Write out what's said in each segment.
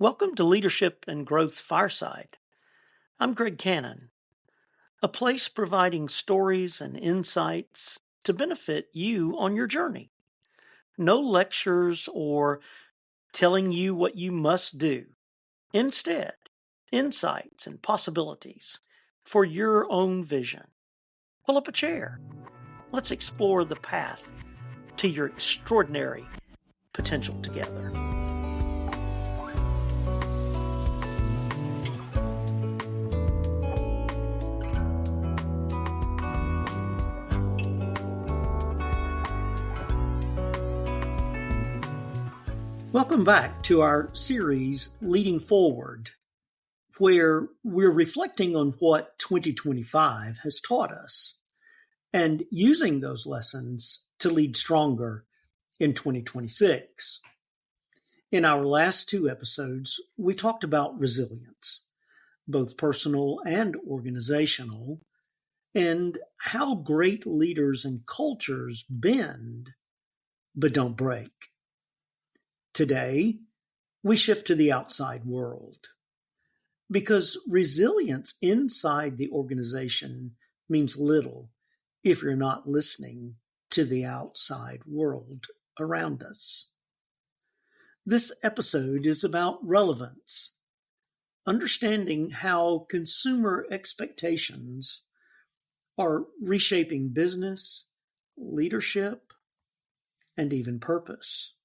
Welcome to Leadership and Growth Fireside. I'm Greg Cannon, a place providing stories and insights to benefit you on your journey. No lectures or telling you what you must do. Instead, insights and possibilities for your own vision. Pull up a chair. Let's explore the path to your extraordinary potential together. Welcome back to our series, Leading Forward, where we're reflecting on what 2025 has taught us and using those lessons to lead stronger in 2026. In our last two episodes, we talked about resilience, both personal and organizational, and how great leaders and cultures bend but don't break. Today, we shift to the outside world because resilience inside the organization means little if you're not listening to the outside world around us. This episode is about relevance, understanding how consumer expectations are reshaping business, leadership, and even purpose.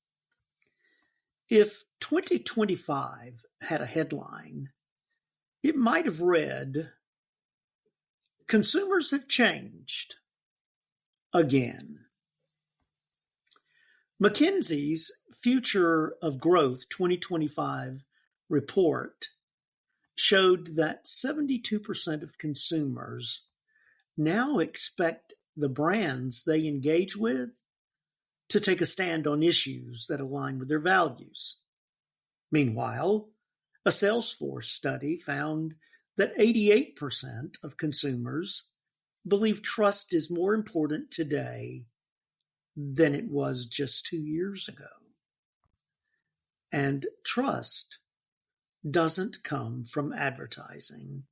If 2025 had a headline, it might have read, "Consumers have changed again." McKinsey's Future of Growth 2025 report showed that 72% of consumers now expect the brands they engage with to take a stand on issues that align with their values. Meanwhile, a Salesforce study found that 88% of consumers believe trust is more important today than it was just 2 years ago. And trust doesn't come from advertising.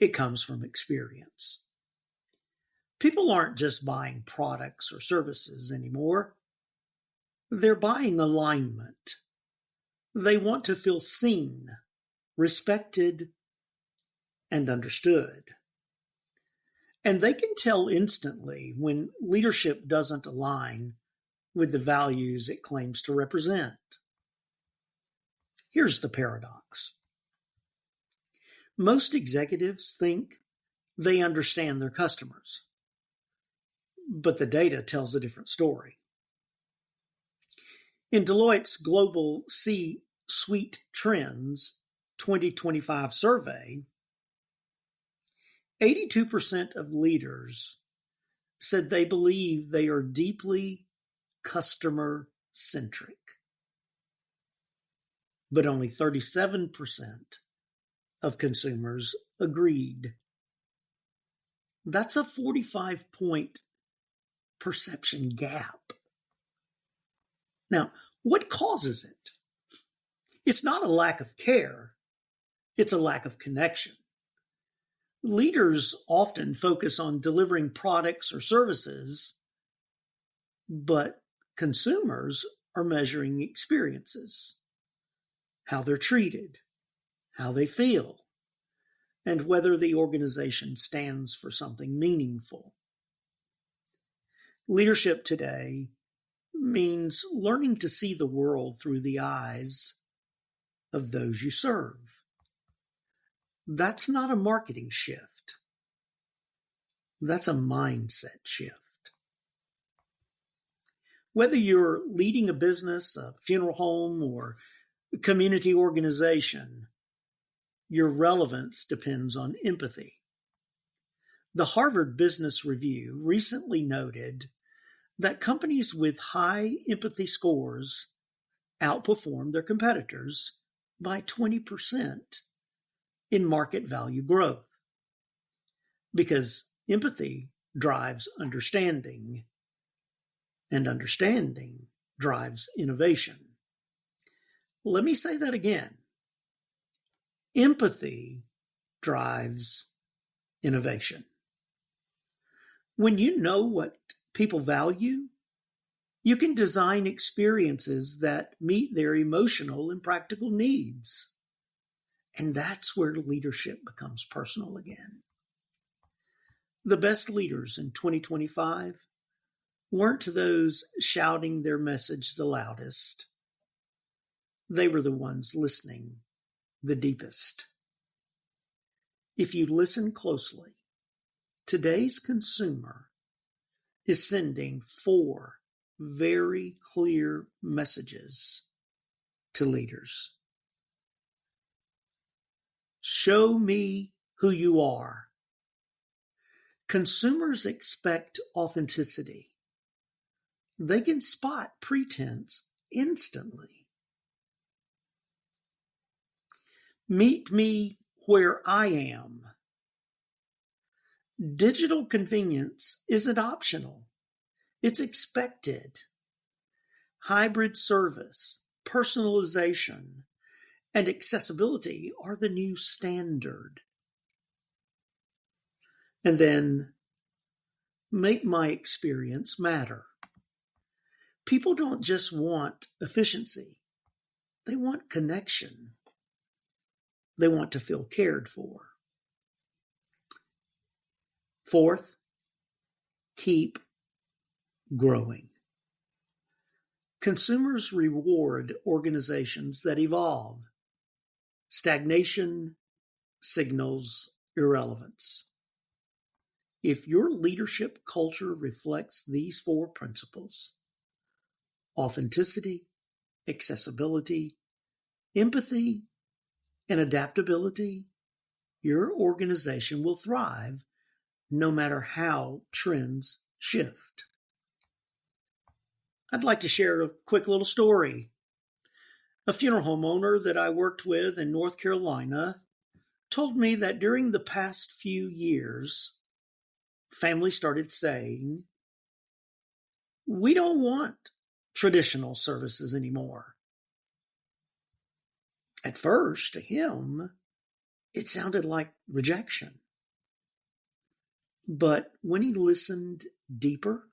It comes from experience. People aren't just buying products or services anymore. They're buying alignment. They want to feel seen, respected, and understood. And they can tell instantly when leadership doesn't align with the values it claims to represent. Here's the paradox. Most executives think they understand their customers, but the data tells a different story. In Deloitte's Global C-Suite Trends 2025 survey, 82% of leaders said they believe they are deeply customer-centric, but only 37% of consumers agreed. That's a 45-point perception gap. Now, what causes it? It's not a lack of care. It's a lack of connection. Leaders often focus on delivering products or services, but consumers are measuring experiences, how they're treated, how they feel, and whether the organization stands for something meaningful. Leadership today means learning to see the world through the eyes of those you serve. That's not a marketing shift. That's a mindset shift. Whether you're leading a business, a funeral home, or a community organization, your relevance depends on empathy. The Harvard Business Review recently noted that companies with high empathy scores outperform their competitors by 20% in market value growth, because empathy drives understanding, and understanding drives innovation. Let me say that again. Empathy drives innovation. When you know what people value, you can design experiences that meet their emotional and practical needs. And that's where leadership becomes personal again. The best leaders in 2025 weren't those shouting their message the loudest. They were the ones listening the deepest. If you listen closely, today's consumer is sending 4 very clear messages to leaders. Show me who you are. Consumers expect authenticity. They can spot pretense instantly. Meet me where I am. Digital convenience isn't optional. It's expected. Hybrid service, personalization, and accessibility are the new standard. And then make my experience matter. People don't just want efficiency. They want connection. They want to feel cared for. Fourth, keep growing. Consumers reward organizations that evolve. Stagnation signals irrelevance. If your leadership culture reflects these 4 principles, authenticity, accessibility, empathy, and adaptability, your organization will thrive no matter how trends shift. I'd like to share a quick little story. A funeral home owner that I worked with in North Carolina told me that during the past few years, families started saying, "We don't want traditional services anymore." At first, to him, it sounded like rejection. But when he listened deeper,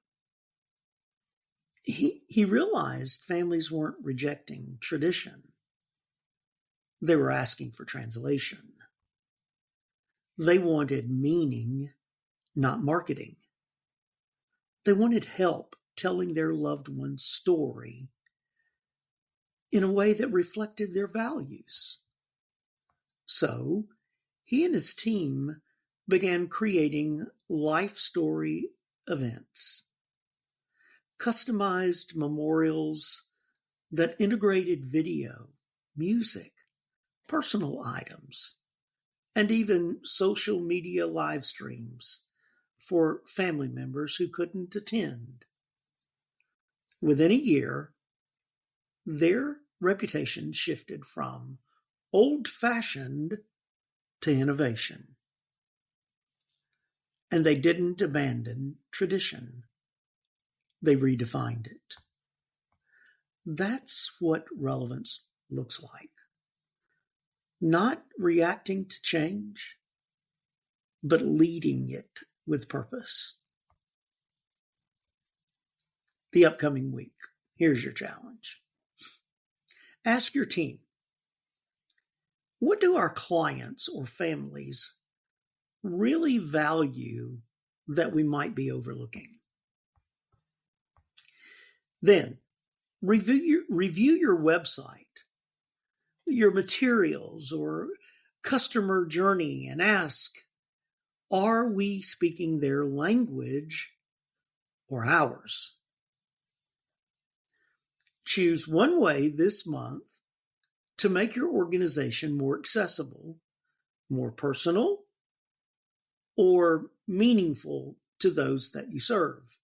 he realized families weren't rejecting tradition. They were asking for translation. They wanted meaning, not marketing. They wanted help telling their loved one's story in a way that reflected their values. So he and his team began creating life story events, customized memorials that integrated video, music, personal items, and even social media live streams for family members who couldn't attend. Within a year, their reputation shifted from old-fashioned to innovation. And they didn't abandon tradition. They redefined it. That's what relevance looks like. Not reacting to change, but leading it with purpose. The upcoming week, here's your challenge. Ask your team, what do our clients or families really value that we might be overlooking? Then, review your website, your materials, or customer journey and ask, are we speaking their language or ours? Choose one way this month to make your organization more accessible, more personal, or meaningful to those that you serve.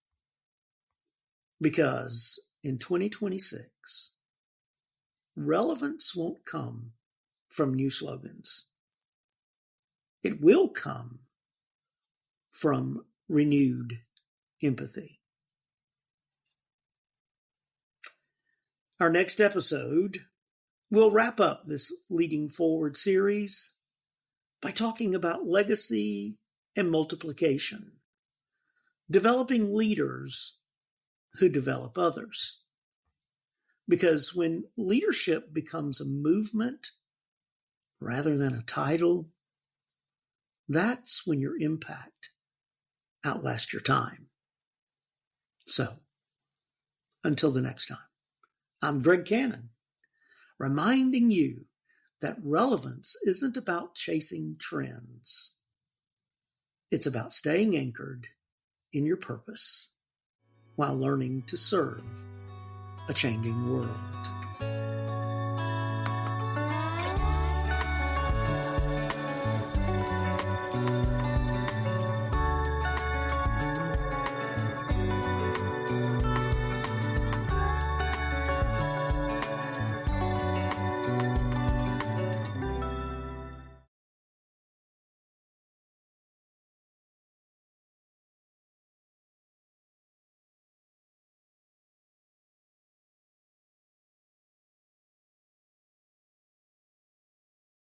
Because in 2026, relevance won't come from new slogans. It will come from renewed empathy. Our next episode We'll wrap up this Leading Forward series by talking about legacy and multiplication, developing leaders who develop others. Because when leadership becomes a movement rather than a title, that's when your impact outlasts your time. So, until the next time, I'm Greg Cannon, reminding you that relevance isn't about chasing trends. It's about staying anchored in your purpose while learning to serve a changing world.